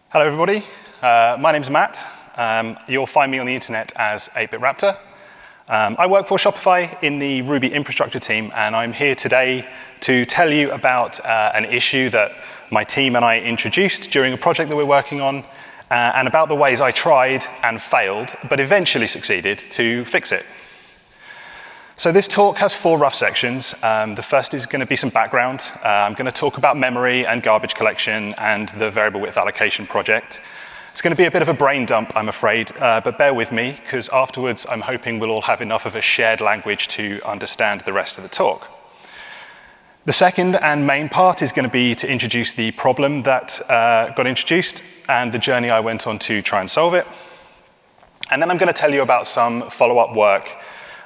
Hello, everybody. My name's Matt. You'll find me on the internet as 8-Bit Raptor. I work for Shopify in the Ruby infrastructure team, and I'm here today to tell you about an issue that my team and I introduced during a project that we're working on, and about the ways I tried and failed, but eventually succeeded to fix it. So this talk has 4 rough sections. The first is going to be some background. I'm going to talk about memory and garbage collection and the variable width allocation project. It's going to be a bit of a brain dump, I'm afraid, but bear with me, because afterwards I'm hoping we'll all have enough of a shared language to understand the rest of the talk. The second and main part is going to be to introduce the problem that got introduced and the journey I went on to try and solve it. And then I'm going to tell you about some follow-up work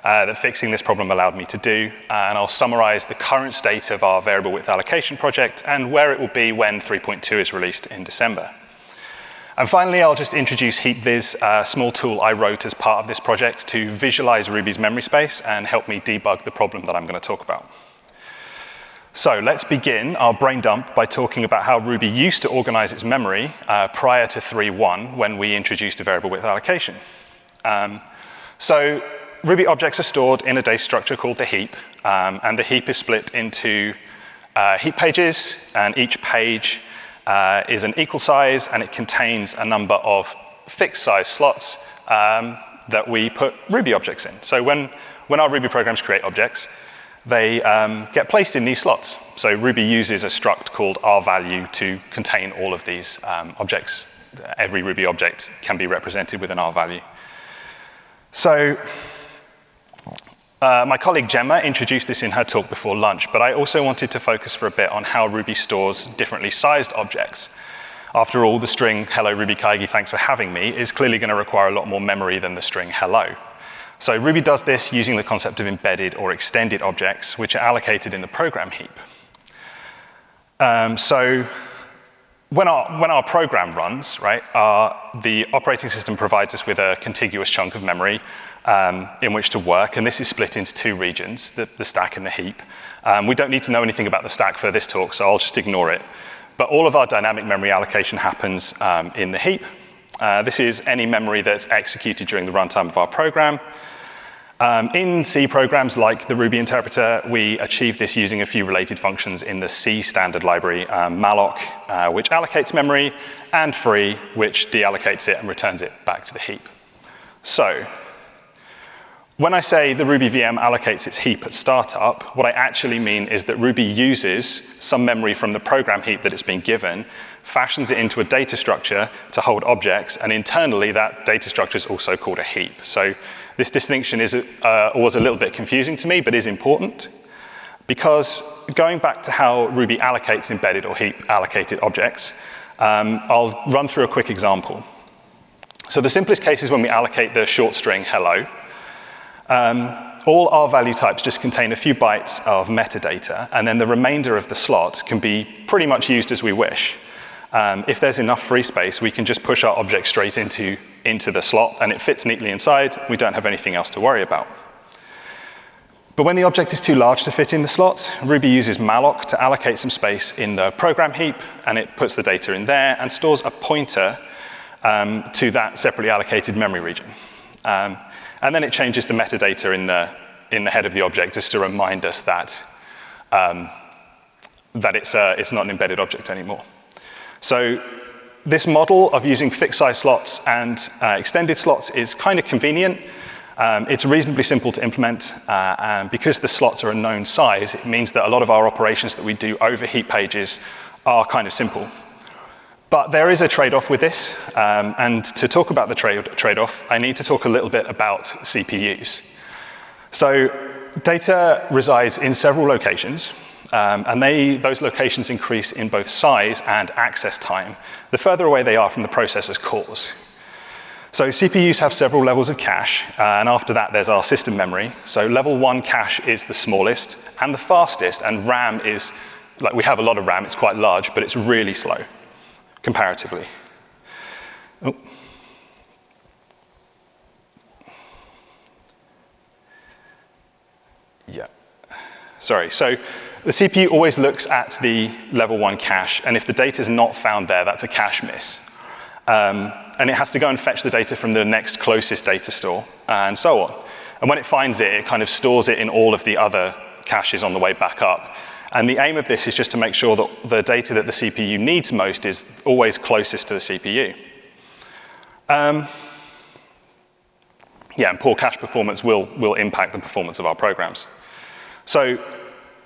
that fixing this problem allowed me to do, and I'll summarize the current state of our variable width allocation project and where it will be when 3.2 is released in December. And finally, I'll just introduce HeapViz, a small tool I wrote as part of this project to visualize Ruby's memory space and help me debug the problem that I'm going to talk about. So let's begin our brain dump by talking about how Ruby used to organize its memory prior to 3.1 when we introduced a variable width allocation. So Ruby objects are stored in a data structure called the heap, and the heap is split into heap pages, and each page is an equal size, and it contains a number of fixed size slots that we put Ruby objects in. So when our Ruby programs create objects, they get placed in these slots. So Ruby uses a struct called rvalue to contain all of these objects. Every Ruby object can be represented with an rvalue. So my colleague Gemma introduced this in her talk before lunch, but I also wanted to focus for a bit on how Ruby stores differently sized objects. After all, the string hello RubyKaigi, thanks for having me, is clearly going to require a lot more memory than the string hello. So Ruby does this using the concept of embedded or extended objects, which are allocated in the program heap. So when our program runs, right, the operating system provides us with a contiguous chunk of memory in which to work, and this is split into 2 regions, the stack and the heap. We don't need to know anything about the stack for this talk, so I'll just ignore it. But all of our dynamic memory allocation happens in the heap. This is any memory that's executed during the runtime of our program. In C programs like the Ruby interpreter, we achieve this using a few related functions in the C standard library, malloc, which allocates memory, and free, which deallocates it and returns it back to the heap. So when I say the Ruby VM allocates its heap at startup, what I actually mean is that Ruby uses some memory from the program heap that it's been given, fashions it into a data structure to hold objects, and internally that data structure is also called a heap. So this distinction was a little bit confusing to me, but is important, because going back to how Ruby allocates embedded or heap allocated objects, I'll run through a quick example. So the simplest case is when we allocate the short string hello. All our value types just contain a few bytes of metadata, and then the remainder of the slot can be pretty much used as we wish. If there's enough free space, we can just push our object straight into the slot, and it fits neatly inside. We don't have anything else to worry about. But when the object is too large to fit in the slot, Ruby uses malloc to allocate some space in the program heap, and it puts the data in there and stores a pointer to that separately allocated memory region. And then it changes the metadata in the head of the object just to remind us that it's not an embedded object anymore. So this model of using fixed size slots and extended slots is kind of convenient. It's reasonably simple to implement, and because the slots are a known size, it means that a lot of our operations that we do over heap pages are kind of simple. But there is a trade-off with this, and to talk about the trade-off, I need to talk a little bit about CPUs. So data resides in several locations, and those locations increase in both size and access time, the further away they are from the processor's cores. So CPUs have several levels of cache, and after that there's our system memory. So level 1 cache is the smallest and the fastest, and RAM is, like we have a lot of RAM, it's quite large, but it's really slow, comparatively. Oh. Yeah, sorry. So the CPU always looks at the level 1 cache, and if the data is not found there, that's a cache miss. And it has to go and fetch the data from the next closest data store, and so on. And when it finds it, it kind of stores it in all of the other caches on the way back up. And the aim of this is just to make sure that the data that the CPU needs most is always closest to the CPU. Yeah, and poor cache performance will impact the performance of our programs. So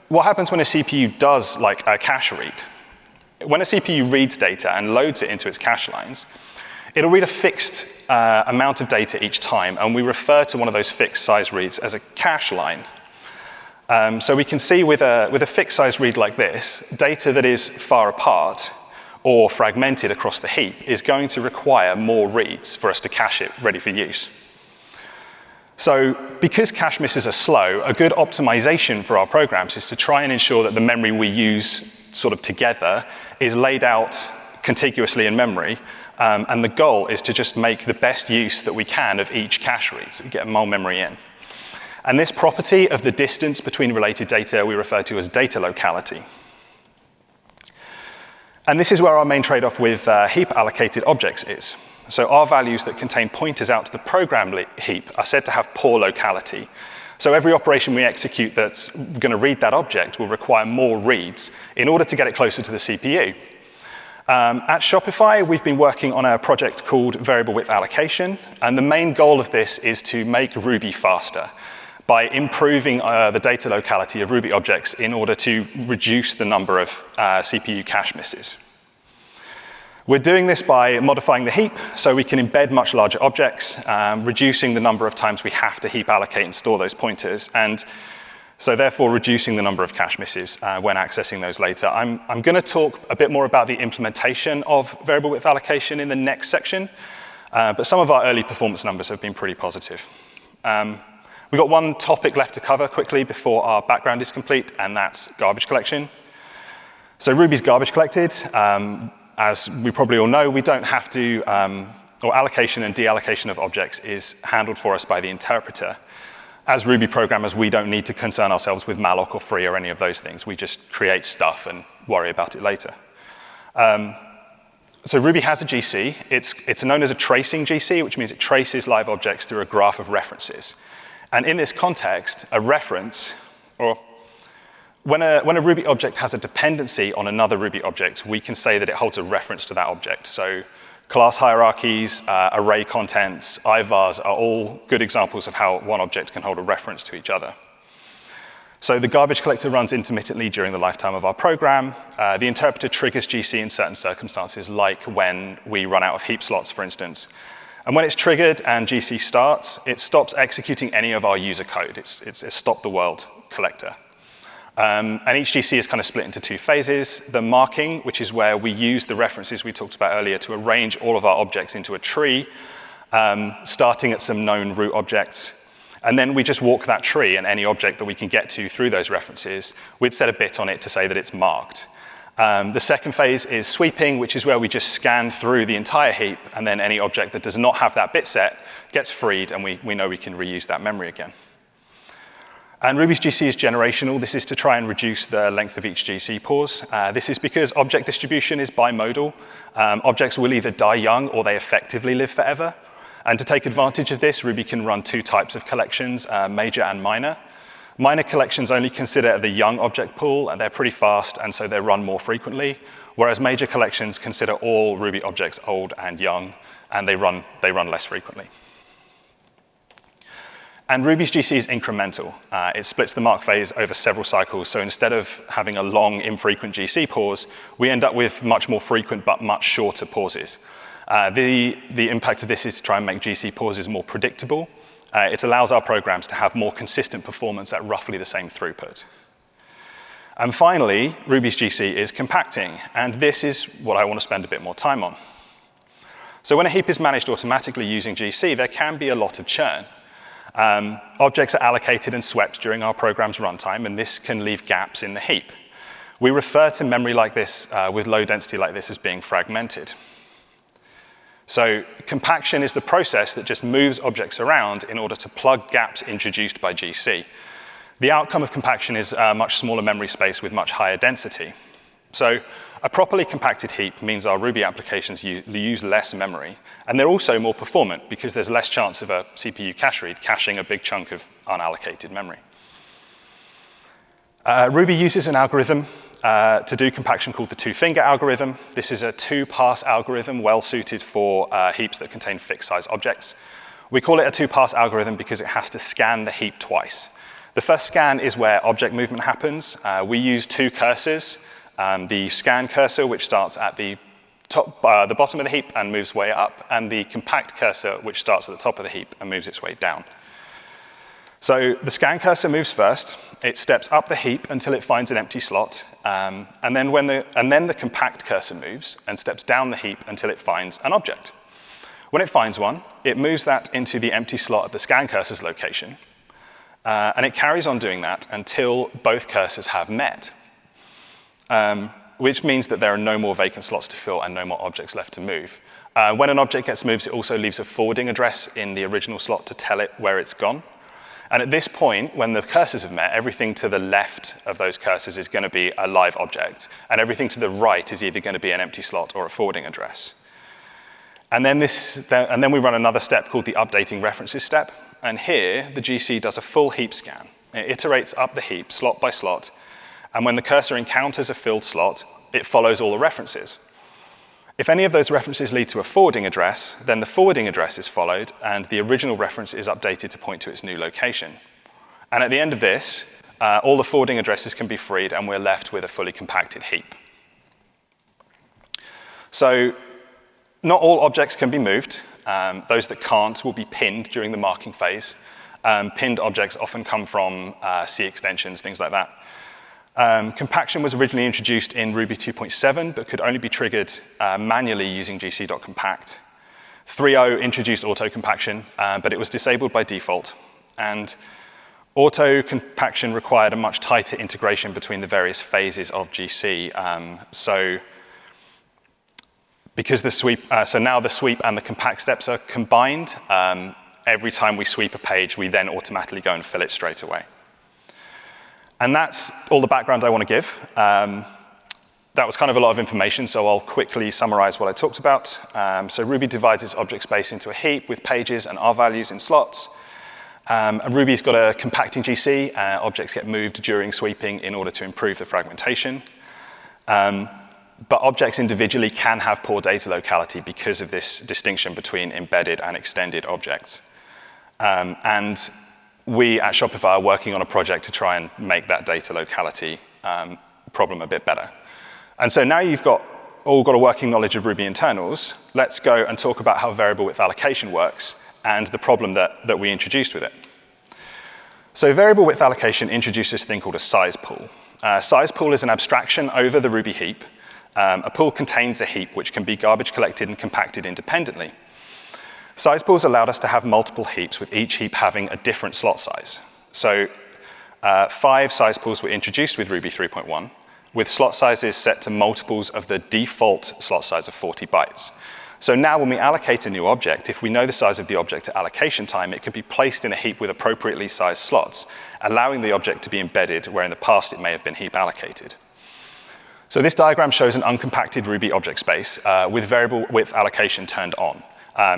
what happens when a CPU does like a cache read? When a CPU reads data and loads it into its cache lines, it'll read a fixed amount of data each time, and we refer to one of those fixed size reads as a cache line. So we can see with a fixed size read like this, data that is far apart or fragmented across the heap is going to require more reads for us to cache it ready for use. So because cache misses are slow, a good optimization for our programs is to try and ensure that the memory we use sort of together is laid out contiguously in memory. And the goal is to just make the best use that we can of each cache read, so we get more memory in. And this property of the distance between related data we refer to as data locality. And this is where our main trade-off with heap allocated objects is. So our values that contain pointers out to the program heap are said to have poor locality. So every operation we execute that's going to read that object will require more reads in order to get it closer to the CPU. At Shopify, we've been working on a project called variable width allocation, and the main goal of this is to make Ruby faster by improving the data locality of Ruby objects in order to reduce the number of CPU cache misses. We're doing this by modifying the heap so we can embed much larger objects, reducing the number of times we have to heap allocate and store those pointers, and so therefore reducing the number of cache misses when accessing those later. I'm going to talk a bit more about the implementation of variable width allocation in the next section, but some of our early performance numbers have been pretty positive. We've got one topic left to cover quickly before our background is complete, and that's garbage collection. So Ruby's garbage collected. As we probably all know, we don't have to, or allocation and deallocation of objects is handled for us by the interpreter. As Ruby programmers, we don't need to concern ourselves with malloc or free or any of those things. We just create stuff and worry about it later. So Ruby has a GC. It's known as a tracing GC, which means it traces live objects through a graph of references. And in this context, a reference, or when a Ruby object has a dependency on another Ruby object, we can say that it holds a reference to that object. So class hierarchies, array contents, ivars are all good examples of how one object can hold a reference to each other. So the garbage collector runs intermittently during the lifetime of our program. The interpreter triggers GC in certain circumstances, like when we run out of heap slots, for instance. And when it's triggered and GC starts, it stops executing any of our user code. It's a stop the world collector. And each GC is kind of split into two phases. The marking, which is where we use the references we talked about earlier to arrange all of our objects into a tree, starting at some known root objects. And then we just walk that tree, and any object that we can get to through those references, we'd set a bit on it to say that it's marked. The second phase is sweeping, which is where we just scan through the entire heap, and then any object that does not have that bit set gets freed, and we know we can reuse that memory again. And Ruby's GC is generational. This is to try and reduce the length of each GC pause. This is because object distribution is bimodal. Objects will either die young or they effectively live forever. And to take advantage of this, Ruby can run two types of collections, major and minor. Minor collections only consider the young object pool, and they're pretty fast, and so they run more frequently, whereas major collections consider all Ruby objects old and young, and they run less frequently. And Ruby's GC is incremental. It splits the mark phase over several cycles, so instead of having a long, infrequent GC pause, we end up with much more frequent but much shorter pauses. The impact of this is to try and make GC pauses more predictable. It allows our programs to have more consistent performance at roughly the same throughput. And finally, Ruby's GC is compacting, and this is what I want to spend a bit more time on. So when a heap is managed automatically using GC, there can be a lot of churn. Objects are allocated and swept during our program's runtime, and this can leave gaps in the heap. We refer to memory like this, with low density like this, as being fragmented. So compaction is the process that just moves objects around in order to plug gaps introduced by GC. The outcome of compaction is a much smaller memory space with much higher density. So a properly compacted heap means our Ruby applications use less memory, and they're also more performant because there's less chance of a CPU cache read caching a big chunk of unallocated memory. Ruby uses an algorithm to do compaction called the two-finger algorithm. This is a two-pass algorithm well-suited for heaps that contain fixed-size objects. We call it a two-pass algorithm because it has to scan the heap twice. The first scan is where object movement happens. We use two cursors. The scan cursor, which starts at the bottom of the heap and moves way up, and the compact cursor, which starts at the top of the heap and moves its way down. So the scan cursor moves first. It steps up the heap until it finds an empty slot, and then the compact cursor moves and steps down the heap until it finds an object. When it finds one, it moves that into the empty slot at the scan cursor's location, and it carries on doing that until both cursors have met. Which means that there are no more vacant slots to fill and no more objects left to move. When an object gets moved, it also leaves a forwarding address in the original slot to tell it where it's gone. And at this point, when the cursors have met, everything to the left of those cursors is going to be a live object, and everything to the right is either going to be an empty slot or a forwarding address. And then we run another step called the updating references step. And here, the GC does a full heap scan. It iterates up the heap, slot by slot, and when the cursor encounters a filled slot, it follows all the references. If any of those references lead to a forwarding address, then the forwarding address is followed, and the original reference is updated to point to its new location. And at the end of this, all the forwarding addresses can be freed, and we're left with a fully compacted heap. So not all objects can be moved. Those that can't will be pinned during the marking phase. Pinned objects often come from C extensions, things like that. Compaction was originally introduced in Ruby 2.7, but could only be triggered manually using gc.compact. 3.0 introduced auto-compaction, but it was disabled by default. And auto-compaction required a much tighter integration between the various phases of GC. So now the sweep and the compact steps are combined. Every time we sweep a page, we then automatically go and fill it straight away. And that's all the background I want to give. That was kind of a lot of information, so I'll quickly summarize what I talked about. So Ruby divides its object space into a heap with pages and R values in slots. Ruby's got a compacting GC. Objects get moved during sweeping in order to improve the fragmentation. But objects individually can have poor data locality because of this distinction between embedded and extended objects. And we at Shopify are working on a project to try and make that data locality problem a bit better. And so now you've all got a working knowledge of Ruby internals. Let's go and talk about how variable width allocation works and the problem that we introduced with it. So variable width allocation introduced this thing called a size pool. Size pool is an abstraction over the Ruby heap. A pool contains a heap which can be garbage collected and compacted independently. Size pools allowed us to have multiple heaps, with each heap having a different slot size. So 5 size pools were introduced with Ruby 3.1, with slot sizes set to multiples of the default slot size of 40 bytes. So now when we allocate a new object, if we know the size of the object at allocation time, it can be placed in a heap with appropriately sized slots, allowing the object to be embedded where in the past it may have been heap allocated. So this diagram shows an uncompacted Ruby object space with variable width allocation turned on.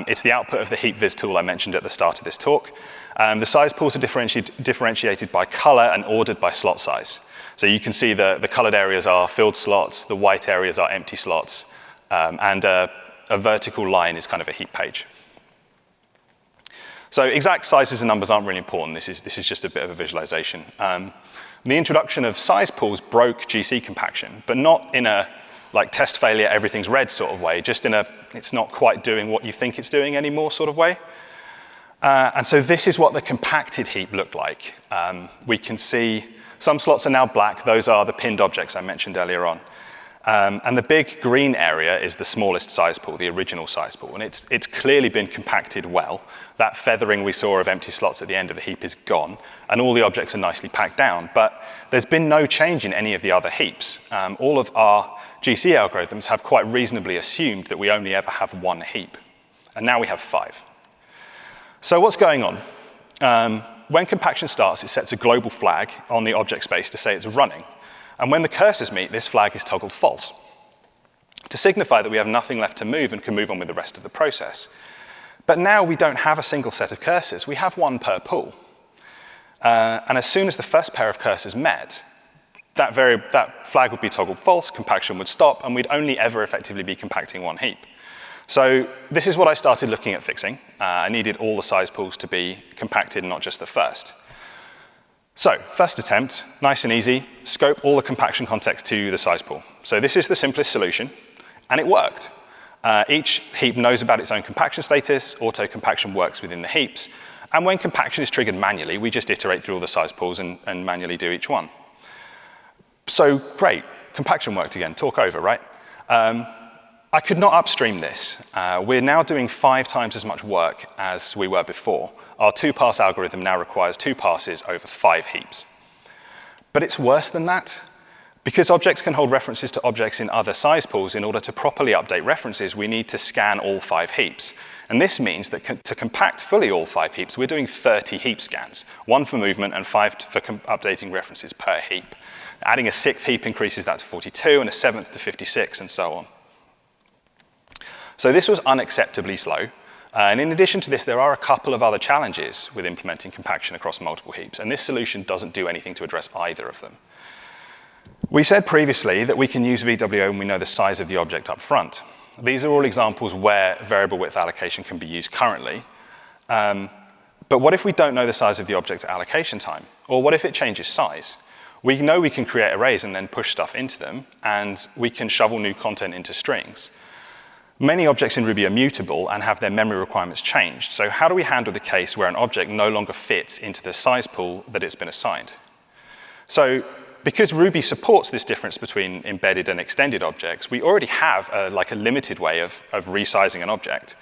It's the output of the heap viz tool I mentioned at the start of this talk. The size pools are differentiated by color and ordered by slot size. So you can see the colored areas are filled slots, the white areas are empty slots, and a vertical line is kind of a heap page. So exact sizes and numbers aren't really important. This is just a bit of a visualization. The introduction of size pools broke GC compaction, but not in a like test failure, everything's red sort of way, just in a it's not quite doing what you think it's doing anymore sort of way. And so this is what the compacted heap looked like. We can see some slots are now black. Those are the pinned objects I mentioned earlier on. And the big green area is the smallest size pool, the original size pool. And it's clearly been compacted well. That feathering we saw of empty slots at the end of the heap is gone, and all the objects are nicely packed down. But there's been no change in any of the other heaps. All of our GC algorithms have quite reasonably assumed that we only ever have one heap. And now we have 5. So what's going on? When compaction starts, it sets a global flag on the object space to say it's running. And when the cursors meet, this flag is toggled false to signify that we have nothing left to move and can move on with the rest of the process. But now we don't have a single set of cursors. We have one per pool. And as soon as the first pair of cursors met, that flag would be toggled false, compaction would stop, and we'd only ever effectively be compacting one heap. So this is what I started looking at fixing. I needed all the size pools to be compacted, not just the first. So first attempt, nice and easy, scope all the compaction context to the size pool. So this is the simplest solution, and it worked. Each heap knows about its own compaction status, auto-compaction works within the heaps, and when compaction is triggered manually, we just iterate through all the size pools and manually do each one. So great, compaction worked again, talk over, right? I could not upstream this. We're now doing 5 times as much work as we were before. Our 2-pass algorithm now requires 2 passes over 5 heaps. But it's worse than that. Because objects can hold references to objects in other size pools, in order to properly update references, we need to scan all 5 heaps. And this means that to compact fully all 5 heaps, we're doing 30 heap scans, 1 for movement and 5 for updating references per heap. Adding a 6th heap increases that to 42, and a 7th to 56, and so on. So this was unacceptably slow. And in addition to this, there are a couple of other challenges with implementing compaction across multiple heaps, and this solution doesn't do anything to address either of them. We said previously that we can use VWO when we know the size of the object up front. These are all examples where variable width allocation can be used currently. But what if we don't know the size of the object at allocation time? Or what if it changes size? We know we can create arrays and then push stuff into them, and we can shovel new content into strings. Many objects in Ruby are mutable and have their memory requirements changed. So how do we handle the case where an object no longer fits into the size pool that it's been assigned? So because Ruby supports this difference between embedded and extended objects, we already have a limited way of resizing an object.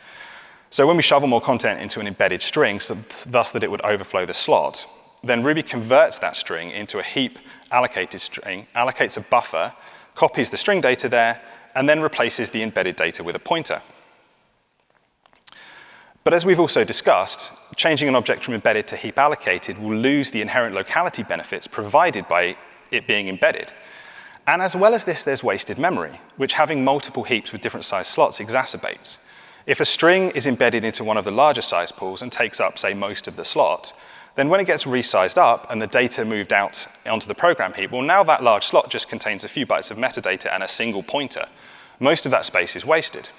So when we shovel more content into an embedded string, thus that it would overflow the slot, then Ruby converts that string into a heap allocated string, allocates a buffer, copies the string data there, and then replaces the embedded data with a pointer. But as we've also discussed, changing an object from embedded to heap allocated will lose the inherent locality benefits provided by it being embedded. And as well as this, there's wasted memory, which having multiple heaps with different size slots exacerbates. If a string is embedded into one of the larger size pools and takes up, say, most of the slot, then when it gets resized up and the data moved out onto the program heap, well, now that large slot just contains a few bytes of metadata and a single pointer. Most of that space is wasted.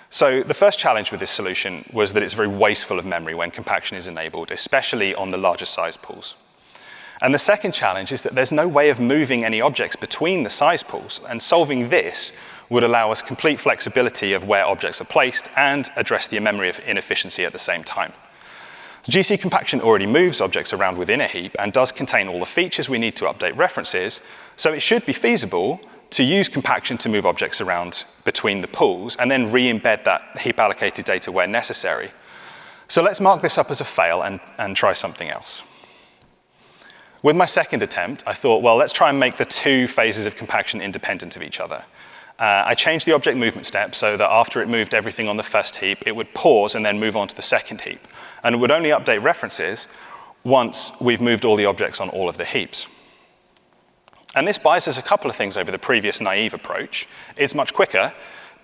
So the first challenge with this solution was that it's very wasteful of memory when compaction is enabled, especially on the larger size pools. And the second challenge is that there's no way of moving any objects between the size pools, and solving this would allow us complete flexibility of where objects are placed and address the memory of inefficiency at the same time. GC Compaction already moves objects around within a heap and does contain all the features we need to update references, so it should be feasible to use compaction to move objects around between the pools and then re-embed that heap allocated data where necessary. So let's mark this up as a fail and try something else. With my second attempt, I thought, well, let's try and make the 2 phases of compaction independent of each other. I changed the object movement step so that after it moved everything on the first heap, it would pause and then move on to the second heap. And it would only update references once we've moved all the objects on all of the heaps. And this buys us a couple of things over the previous naive approach. It's much quicker.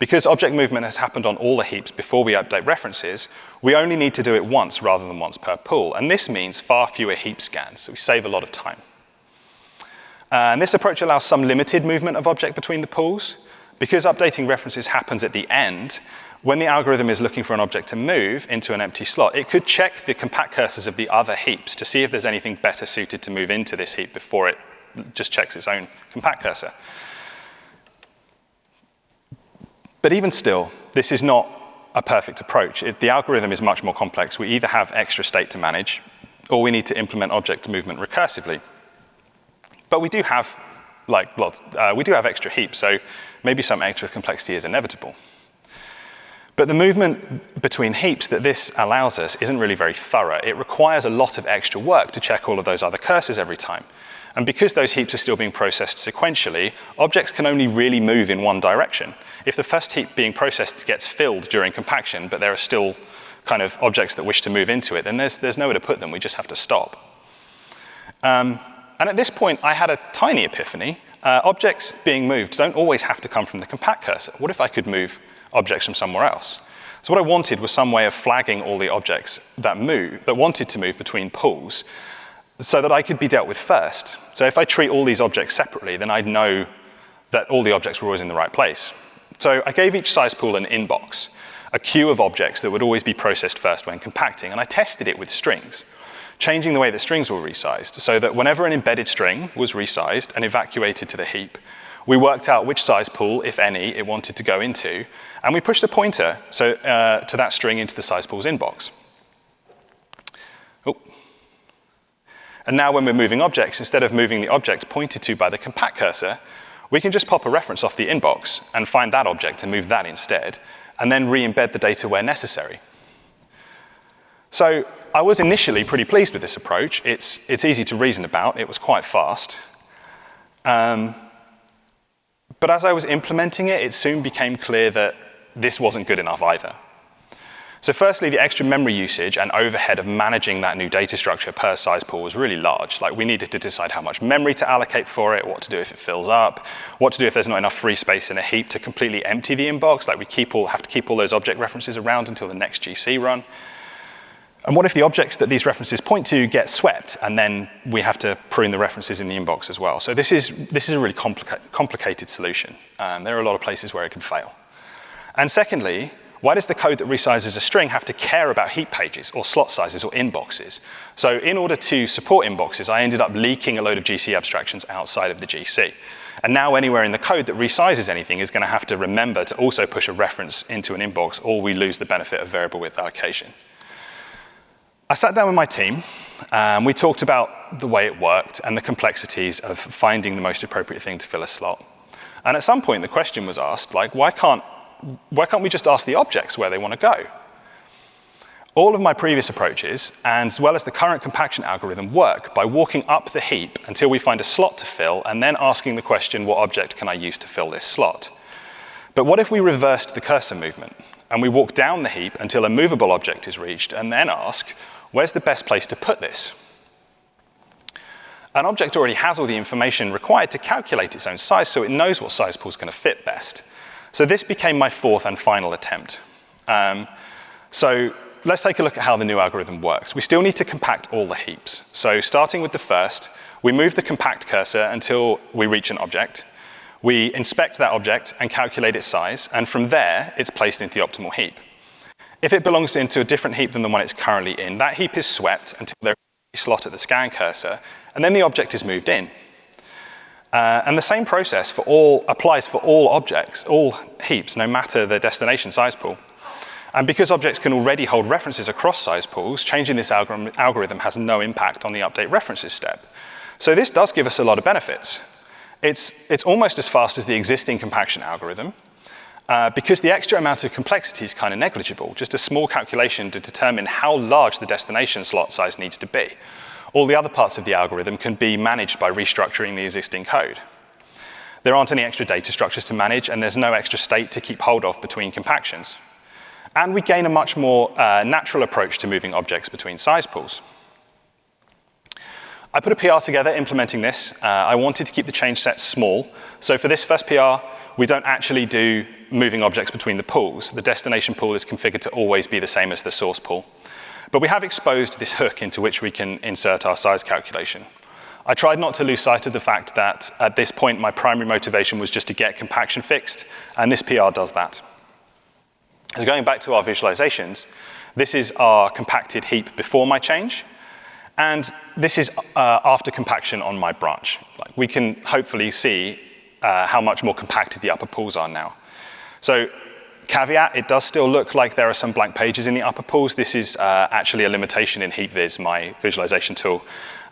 Because object movement has happened on all the heaps before we update references, we only need to do it once rather than once per pool. And this means far fewer heap scans, so we save a lot of time. And this approach allows some limited movement of object between the pools. Because updating references happens at the end, when the algorithm is looking for an object to move into an empty slot, it could check the compact cursors of the other heaps to see if there's anything better suited to move into this heap before it just checks its own compact cursor. But even still, this is not a perfect approach. The algorithm is much more complex. We either have extra state to manage, or we need to implement object movement recursively. But we do have extra heaps, so maybe some extra complexity is inevitable. But the movement between heaps that this allows us isn't really very thorough. It requires a lot of extra work to check all of those other cursors every time. And because those heaps are still being processed sequentially, objects can only really move in one direction. If the first heap being processed gets filled during compaction, but there are still kind of objects that wish to move into it, then there's nowhere to put them. We just have to stop. And at this point, I had a tiny epiphany. Objects being moved don't always have to come from the compact cursor. What if I could move objects from somewhere else? So what I wanted was some way of flagging all the objects that wanted to move between pools so that I could be dealt with first. So if I treat all these objects separately, then I'd know that all the objects were always in the right place. So I gave each size pool an inbox, a queue of objects that would always be processed first when compacting, and I tested it with strings, changing the way that strings were resized so that whenever an embedded string was resized and evacuated to the heap, we worked out which size pool, if any, it wanted to go into, and we pushed a pointer to that string into the size pool's inbox. Oh. And now when we're moving objects, instead of moving the object pointed to by the compact cursor, we can just pop a reference off the inbox and find that object and move that instead, and then re-embed the data where necessary. So I was initially pretty pleased with this approach. It's easy to reason about. It was quite fast. But as I was implementing it, it soon became clear that this wasn't good enough either. So firstly, the extra memory usage and overhead of managing that new data structure per size pool was really large. Like, we needed to decide how much memory to allocate for it, what to do if it fills up, what to do if there's not enough free space in a heap to completely empty the inbox. Like, we have to keep all those object references around until the next GC run. And what if the objects that these references point to get swept, and then we have to prune the references in the inbox as well? So this is a really complicated solution. There are a lot of places where it can fail. And secondly, why does the code that resizes a string have to care about heap pages or slot sizes or inboxes? So in order to support inboxes, I ended up leaking a load of GC abstractions outside of the GC. And now anywhere in the code that resizes anything is going to have to remember to also push a reference into an inbox, or we lose the benefit of variable width allocation. I sat down with my team, we talked about the way it worked and the complexities of finding the most appropriate thing to fill a slot. And at some point, the question was asked, like, why can't we just ask the objects where they want to go? All of my previous approaches, and as well as the current compaction algorithm, work by walking up the heap until we find a slot to fill, and then asking the question, what object can I use to fill this slot? But what if we reversed the cursor movement, and we walk down the heap until a movable object is reached, and then ask, where's the best place to put this? An object already has all the information required to calculate its own size, so it knows what size pool is going to fit best. So this became my fourth and final attempt. So let's take a look at how the new algorithm works. We still need to compact all the heaps. So starting with the first, we move the compact cursor until we reach an object. We inspect that object and calculate its size, and from there, it's placed into the optimal heap. If it belongs into a different heap than the one it's currently in, that heap is swept until there's a slot at the scan cursor, and then the object is moved in. And the same process applies for all objects, all heaps, no matter the destination size pool. And because objects can already hold references across size pools, changing this algorithm has no impact on the update references step. So this does give us a lot of benefits. It's almost as fast as the existing compaction algorithm, because the extra amount of complexity is kind of negligible, just a small calculation to determine how large the destination slot size needs to be. All the other parts of the algorithm can be managed by restructuring the existing code. There aren't any extra data structures to manage, and there's no extra state to keep hold of between compactions. And we gain a much more natural approach to moving objects between size pools. I put a PR together implementing this. I wanted to keep the change set small. So for this first PR, we don't actually do moving objects between the pools. The destination pool is configured to always be the same as the source pool. But we have exposed this hook into which we can insert our size calculation. I tried not to lose sight of the fact that at this point, my primary motivation was just to get compaction fixed, and this PR does that. So going back to our visualizations, this is our compacted heap before my change, and this is after compaction on my branch. Like, we can hopefully see how much more compacted the upper pools are now. So caveat, it does still look like there are some blank pages in the upper pools. This is actually a limitation in HeapViz, my visualization tool.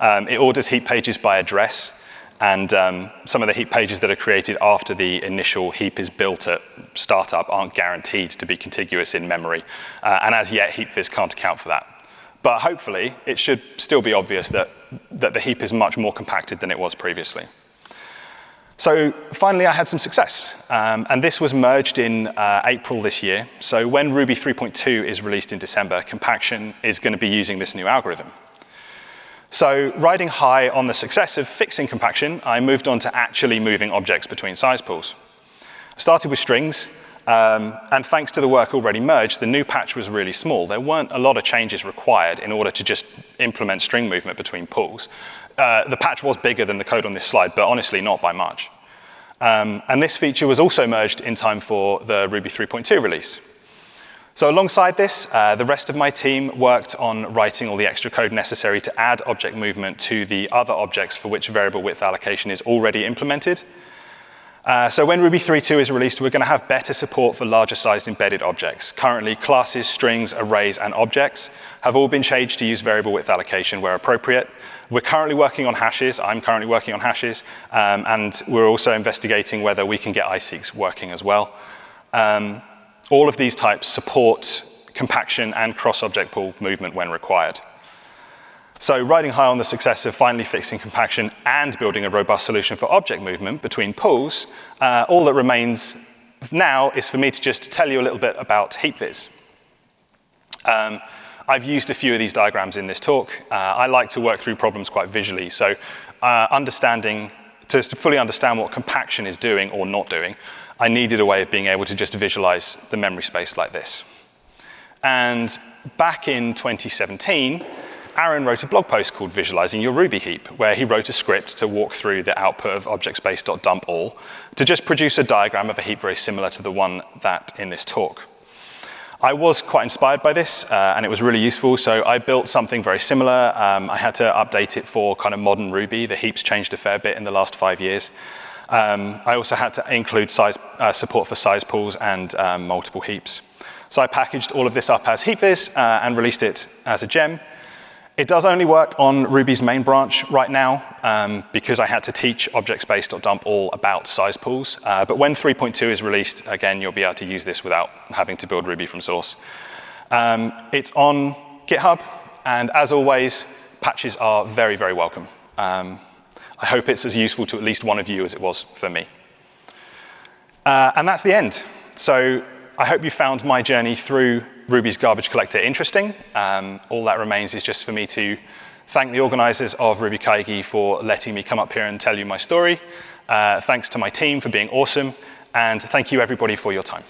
It orders heap pages by address, and some of the heap pages that are created after the initial heap is built at startup aren't guaranteed to be contiguous in memory. And as yet, HeapViz can't account for that. But hopefully, it should still be obvious that the heap is much more compacted than it was previously. So finally, I had some success. And this was merged in April this year. So when Ruby 3.2 is released in December, compaction is going to be using this new algorithm. So riding high on the success of fixing compaction, I moved on to actually moving objects between size pools. I started with strings, and thanks to the work already merged, the new patch was really small. There weren't a lot of changes required in order to just implement string movement between pools. The patch was bigger than the code on this slide, but honestly not by much. And this feature was also merged in time for the Ruby 3.2 release. So alongside this, the rest of my team worked on writing all the extra code necessary to add object movement to the other objects for which variable width allocation is already implemented. So when Ruby 3.2 is released, we're going to have better support for larger sized embedded objects. Currently, classes, strings, arrays, and objects have all been changed to use variable width allocation where appropriate. We're currently working on hashes. I'm currently working on hashes. And we're also investigating whether we can get iSeeks working as well. All of these types support compaction and cross-object pool movement when required. So riding high on the success of finally fixing compaction and building a robust solution for object movement between pools, all that remains now is for me to just tell you a little bit about HeapViz. I've used a few of these diagrams in this talk. I like to work through problems quite visually, so to fully understand what compaction is doing or not doing, I needed a way of being able to just visualize the memory space like this. And back in 2017, Aaron wrote a blog post called Visualizing Your Ruby Heap, where he wrote a script to walk through the output of objectspace.dumpAll to just produce a diagram of a heap very similar to the one that in this talk. I was quite inspired by this, and it was really useful, so I built something very similar. I had to update it for kind of modern Ruby. The heaps changed a fair bit in the last 5 years. I also had to include support for size pools and multiple heaps. So I packaged all of this up as HeapViz and released it as a gem. It does only work on Ruby's main branch right now because I had to teach objectspace.dumpAll about size pools. But when 3.2 is released, again, you'll be able to use this without having to build Ruby from source. It's on GitHub, and as always, patches are very, very welcome. I hope it's as useful to at least one of you as it was for me. And that's the end. So I hope you found my journey through Ruby's garbage collector interesting. All that remains is just for me to thank the organizers of RubyKaigi for letting me come up here and tell you my story. Thanks to my team for being awesome. And thank you, everybody, for your time.